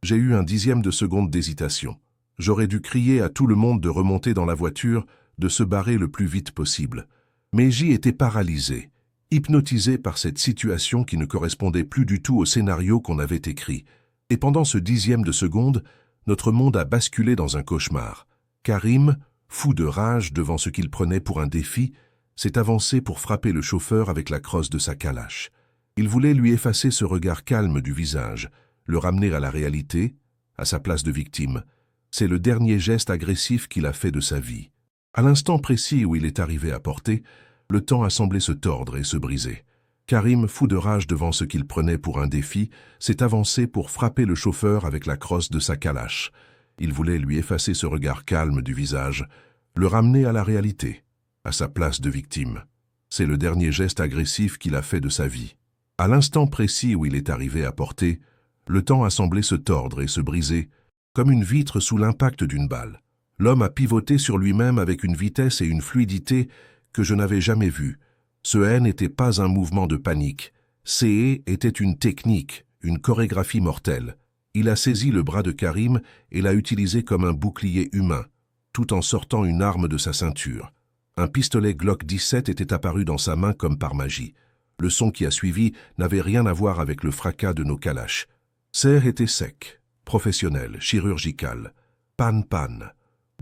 J'ai eu un dixième de seconde d'hésitation. J'aurais dû crier à tout le monde de remonter dans la voiture, de se barrer le plus vite possible. Mais j'y étais paralysé, hypnotisé par cette situation qui ne correspondait plus du tout au scénario qu'on avait écrit. Et pendant ce dixième de seconde, notre monde a basculé dans un cauchemar. Karim, fou de rage devant ce qu'il prenait pour un défi, s'est avancé pour frapper le chauffeur avec la crosse de sa calache. Il voulait lui effacer ce regard calme du visage, le ramener à la réalité, à sa place de victime. C'est le dernier geste agressif qu'il a fait de sa vie. À l'instant précis où il est arrivé à portée, le temps a semblé se tordre et se briser. Karim, fou de rage devant ce qu'il prenait pour un défi, s'est avancé pour frapper le chauffeur avec la crosse de sa calache. Il voulait lui effacer ce regard calme du visage, le ramener à la réalité, à sa place de victime. C'est le dernier geste agressif qu'il a fait de sa vie. À l'instant précis où il est arrivé à portée, le temps a semblé se tordre et se briser, comme une vitre sous l'impact d'une balle. L'homme a pivoté sur lui-même avec une vitesse et une fluidité que je n'avais jamais vues. Ce haine n'était pas un mouvement de panique. C était une technique, une chorégraphie mortelle. Il a saisi le bras de Karim et l'a utilisé comme un bouclier humain, tout en sortant une arme de sa ceinture. Un pistolet Glock 17 était apparu dans sa main comme par magie. Le son qui a suivi n'avait rien à voir avec le fracas de nos calaches. Serre était sec, professionnel, chirurgical. Pan.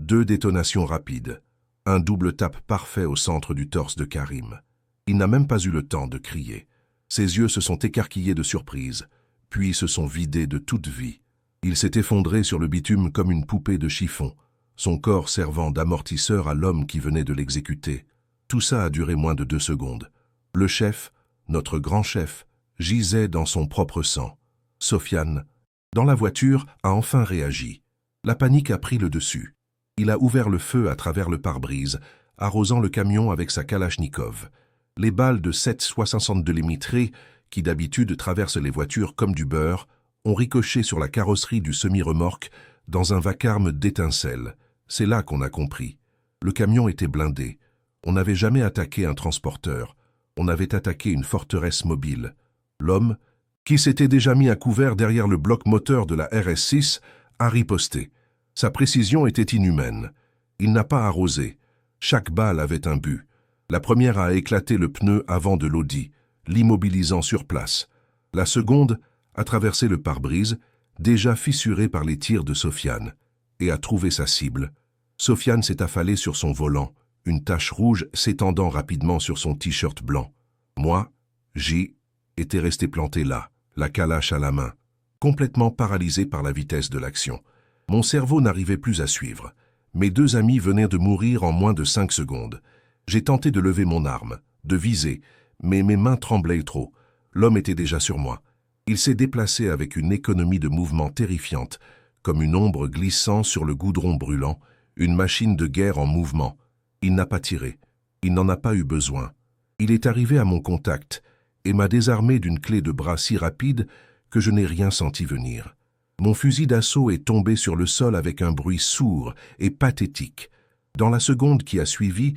2 détonations rapides. Un double tape parfait au centre du torse de Karim. Il n'a même pas eu le temps de crier. Ses yeux se sont écarquillés de surprise, puis se sont vidés de toute vie. Il s'est effondré sur le bitume comme une poupée de chiffon, son corps servant d'amortisseur à l'homme qui venait de l'exécuter. Tout ça a duré moins de 2 secondes. Le chef, notre grand chef, gisait dans son propre sang. Sofiane, dans la voiture, a enfin réagi. La panique a pris le dessus. Il a ouvert le feu à travers le pare-brise, arrosant le camion avec sa kalachnikov. Les balles de 7,62 mm qui d'habitude traversent les voitures comme du beurre, ont ricoché sur la carrosserie du semi-remorque dans un vacarme d'étincelles. C'est là qu'on a compris. Le camion était blindé. On n'avait jamais attaqué un transporteur. On avait attaqué une forteresse mobile. L'homme, qui s'était déjà mis à couvert derrière le bloc moteur de la RS6, a riposté. Sa précision était inhumaine. Il n'a pas arrosé. Chaque balle avait un but. La première a éclaté le pneu avant de l'Audi, l'immobilisant sur place. La seconde a traversé le pare-brise, déjà fissuré par les tirs de Sofiane, et a trouvé sa cible. Sofiane s'est affalé sur son volant, une tache rouge s'étendant rapidement sur son t-shirt blanc. Moi, J, était resté planté là, la calache à la main, complètement paralysé par la vitesse de l'action. Mon cerveau n'arrivait plus à suivre. Mes deux amis venaient de mourir en moins de 5 secondes. J'ai tenté de lever mon arme, de viser, mais mes mains tremblaient trop. L'homme était déjà sur moi. Il s'est déplacé avec une économie de mouvement terrifiante, comme une ombre glissant sur le goudron brûlant, une machine de guerre en mouvement. Il n'a pas tiré. Il n'en a pas eu besoin. Il est arrivé à mon contact et m'a désarmé d'une clé de bras si rapide que je n'ai rien senti venir. Mon fusil d'assaut est tombé sur le sol avec un bruit sourd et pathétique. Dans la seconde qui a suivi,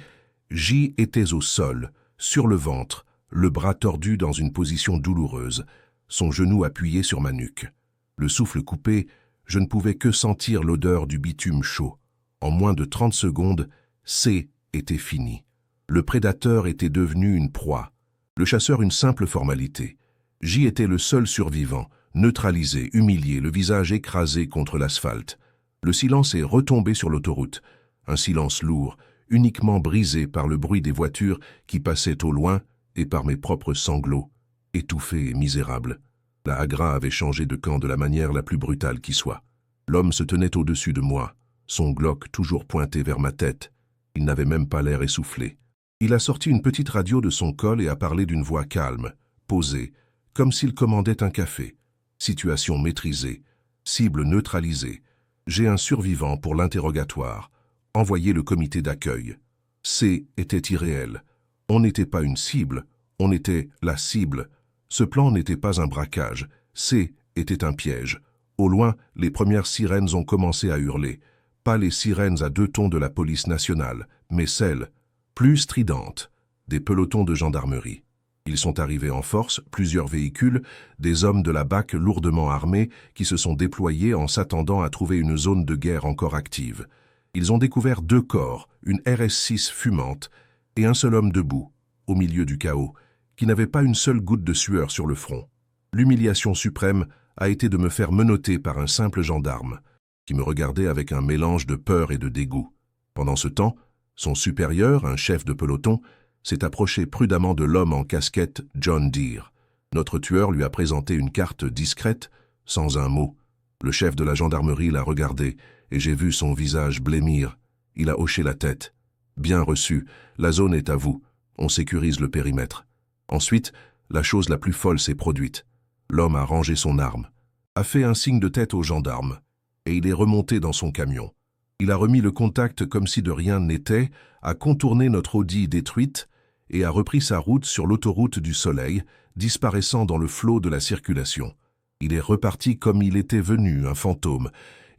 J était au sol, sur le ventre, le bras tordu dans une position douloureuse, son genou appuyé sur ma nuque. Le souffle coupé, je ne pouvais que sentir l'odeur du bitume chaud. En moins de 30 secondes, C était fini. Le prédateur était devenu une proie. Le chasseur une simple formalité. J était le seul survivant, neutralisé, humilié, le visage écrasé contre l'asphalte. Le silence est retombé sur l'autoroute. Un silence lourd, uniquement brisé par le bruit des voitures qui passaient au loin et par mes propres sanglots, étouffés et misérables. La Hagra avait changé de camp de la manière la plus brutale qui soit. L'homme se tenait au-dessus de moi, son Glock toujours pointé vers ma tête. Il n'avait même pas l'air essoufflé. Il a sorti une petite radio de son col et a parlé d'une voix calme, posée, comme s'il commandait un café. Situation maîtrisée, cible neutralisée. J'ai un survivant pour l'interrogatoire. Envoyez le comité d'accueil. C était irréel. On n'était pas une cible, on était la cible. Ce plan n'était pas un braquage. C était un piège. Au loin, les premières sirènes ont commencé à hurler. Pas les sirènes à 2 tons de la police nationale, mais celles, plus stridentes, des pelotons de gendarmerie. Ils sont arrivés en force, plusieurs véhicules, des hommes de la BAC lourdement armés qui se sont déployés en s'attendant à trouver une zone de guerre encore active. Ils ont découvert 2 corps, une RS6 fumante et un seul homme debout, au milieu du chaos, qui n'avait pas une seule goutte de sueur sur le front. L'humiliation suprême a été de me faire menotter par un simple gendarme, qui me regardait avec un mélange de peur et de dégoût. Pendant ce temps, son supérieur, un chef de peloton, s'est approché prudemment de l'homme en casquette John Deere. Notre tueur lui a présenté une carte discrète, sans un mot. Le chef de la gendarmerie l'a regardé, et j'ai vu son visage blêmir. Il a hoché la tête. Bien reçu, la zone est à vous. On sécurise le périmètre. Ensuite, la chose la plus folle s'est produite. L'homme a rangé son arme, a fait un signe de tête au gendarme, et il est remonté dans son camion. Il a remis le contact comme si de rien n'était, a contourné notre Audi détruite et a repris sa route sur l'autoroute du Soleil, disparaissant dans le flot de la circulation. Il est reparti comme il était venu, un fantôme.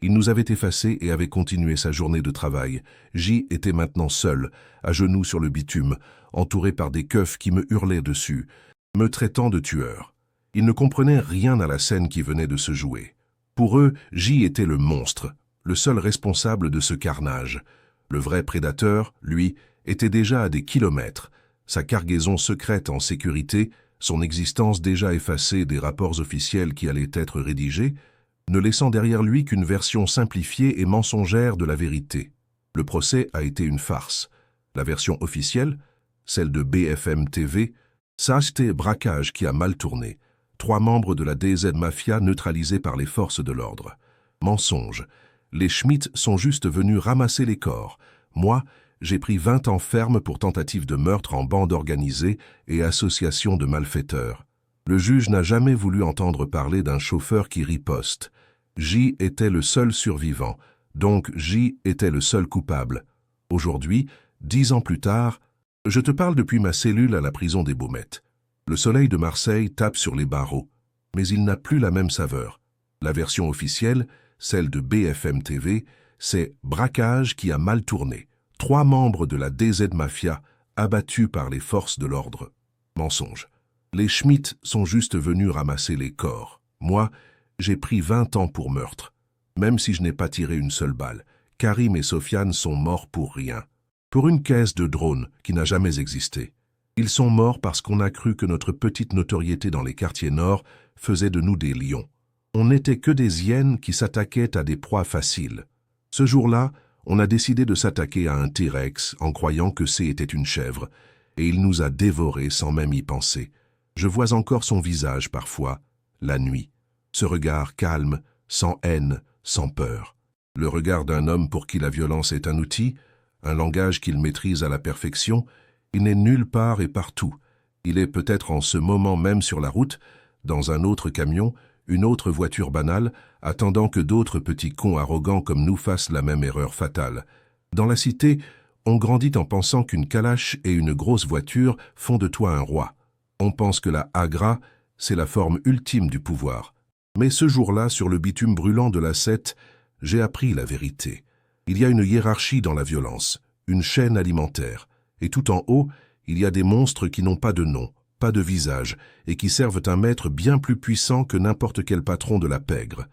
Il nous avait effacés et avait continué sa journée de travail. J était maintenant seul, à genoux sur le bitume, entouré par des keufs qui me hurlaient dessus, me traitant de tueur. Ils ne comprenaient rien à la scène qui venait de se jouer. Pour eux, J était le monstre, le seul responsable de ce carnage. Le vrai prédateur, lui, était déjà à des kilomètres, sa cargaison secrète en sécurité, son existence déjà effacée des rapports officiels qui allaient être rédigés, ne laissant derrière lui qu'une version simplifiée et mensongère de la vérité. Le procès a été une farce. La version officielle, celle de BFM TV, ça c'était braquage qui a mal tourné. 3 membres de la DZ Mafia neutralisés par les forces de l'ordre. Mensonge. Les Schmitt sont juste venus ramasser les corps. Moi, j'ai pris 20 ans ferme pour tentative de meurtre en bande organisée et association de malfaiteurs. Le juge n'a jamais voulu entendre parler d'un chauffeur qui riposte. J était le seul survivant, donc J était le seul coupable. Aujourd'hui, 10 ans plus tard, je te parle depuis ma cellule à la prison des Baumettes. Le soleil de Marseille tape sur les barreaux, mais il n'a plus la même saveur. La version officielle, celle de BFM TV, c'est braquage qui a mal tourné. 3 membres de la DZ Mafia abattus par les forces de l'ordre. Mensonge. Les Schmitt sont juste venus ramasser les corps. Moi, j'ai pris 20 ans pour meurtre. Même si je n'ai pas tiré une seule balle, Karim et Sofiane sont morts pour rien. Pour une caisse de drones qui n'a jamais existé. Ils sont morts parce qu'on a cru que notre petite notoriété dans les quartiers nord faisait de nous des lions. On n'était que des hyènes qui s'attaquaient à des proies faciles. Ce jour-là, on a décidé de s'attaquer à un T-Rex en croyant que c'était une chèvre, et il nous a dévorés sans même y penser. Je vois encore son visage parfois, la nuit. Ce regard calme, sans haine, sans peur. Le regard d'un homme pour qui la violence est un outil, un langage qu'il maîtrise à la perfection. Il n'est nulle part et partout. Il est peut-être en ce moment même sur la route, dans un autre camion, une autre voiture banale, attendant que d'autres petits cons arrogants comme nous fassent la même erreur fatale. Dans la cité, on grandit en pensant qu'une calache et une grosse voiture font de toi un roi. On pense que la agra, c'est la forme ultime du pouvoir. Mais ce jour-là, sur le bitume brûlant de la 7, j'ai appris la vérité. Il y a une hiérarchie dans la violence, une chaîne alimentaire. Et tout en haut, il y a des monstres qui n'ont pas de nom, pas de visage, et qui servent un maître bien plus puissant que n'importe quel patron de la pègre.